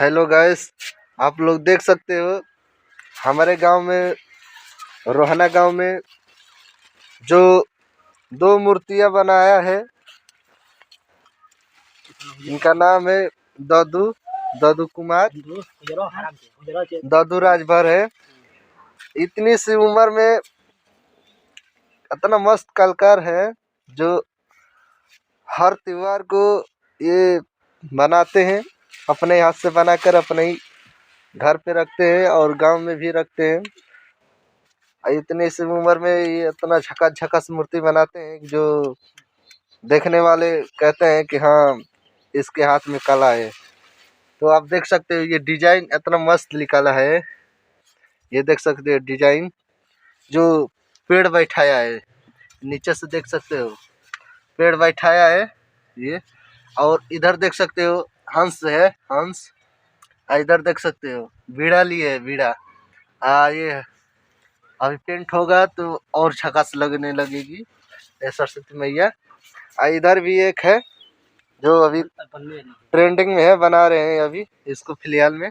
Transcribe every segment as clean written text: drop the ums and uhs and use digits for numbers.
Hello guys, आप लोग देख सकते हो हमारे गांव में, रोहना गांव में जो दो मूर्तियां बनाया है। इनका नाम है ददू कुमार, ददू राजभर है। इतनी सी उम्र में इतना मस्त कलाकार है जो हर त्योहार को ये बनाते हैं, अपने हाथ से बनाकर अपने ही घर पे रखते हैं और गांव में भी रखते हैं। इतनी सी उम्र में ये इतना झकास झकास मूर्ति बनाते हैं जो देखने वाले कहते हैं कि हाँ, इसके हाथ में कला है। तो आप देख सकते हो ये डिजाइन इतना मस्त निकाला है। ये देख सकते हो डिजाइन जो पेड़ बैठाया है, नीचे से देख सकते हो पेड़ बैठाया है ये। और इधर देख सकते हो हंस है, हंस। इधर देख सकते हो बीड़ा लिए है, बीड़ा। ये अभी पेंट होगा तो और झकास लगने लगेगी सरस्वती मैया। इधर भी एक है जो अभी ट्रेंडिंग में है, बना रहे हैं अभी इसको फिलहाल में।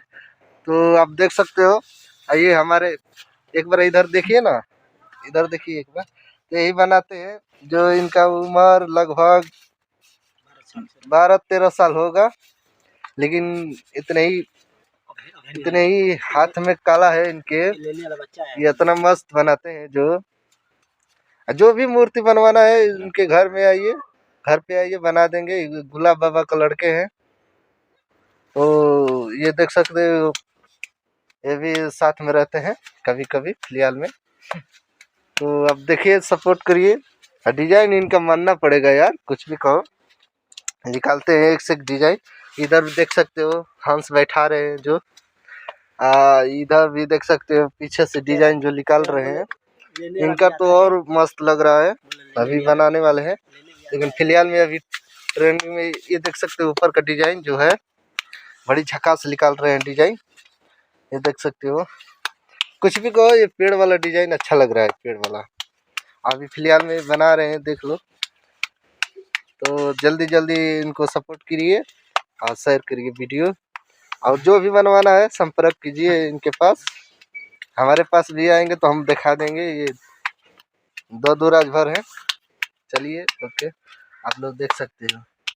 तो आप देख सकते हो। ये हमारे एक बार इधर देखिए ना, इधर देखिए एक बार। यही बनाते हैं जो इनका उम्र लगभग 12-13 साल होगा, लेकिन इतने ही हाथ में कला है इनके। ये इतना मस्त बनाते हैं जो भी मूर्ति बनवाना है इनके घर में आइए, घर पे आइए, बना देंगे। गुलाब बाबा का लड़के हैं। तो ये देख सकते हो ये भी साथ में रहते हैं कभी कभी फिलहाल में। तो अब देखिए, सपोर्ट करिए। डिजाइन इनका मानना पड़ेगा यार, कुछ भी कहो, निकालते हैं एक से एक डिजाइन। इधर भी देख सकते हो हंस बैठा रहे हैं जो। इधर भी देख सकते हो पीछे से डिजाइन जो निकाल रहे हैं। इनका तो और मस्त लग रहा है, अभी बनाने वाले हैं, लेकिन फिलहाल में अभी ट्रेंडिंग में। ये देख सकते हो ऊपर का डिजाइन जो है, बड़ी झकास निकाल रहे हैं डिजाइन। ये देख सकते हो, कुछ भी कहो, ये पेड़ वाला डिजाइन अच्छा लग रहा है, पेड़ वाला अभी फिलहाल में बना रहे हैं, देख लो। तो जल्दी जल्दी इनको सपोर्ट करिए और शेयर करिए वीडियो। और जो भी बनवाना है संपर्क कीजिए इनके पास। हमारे पास भी आएंगे तो हम दिखा देंगे। ये दो राजभर हैं। चलिए, ओके, आप लोग देख सकते हो।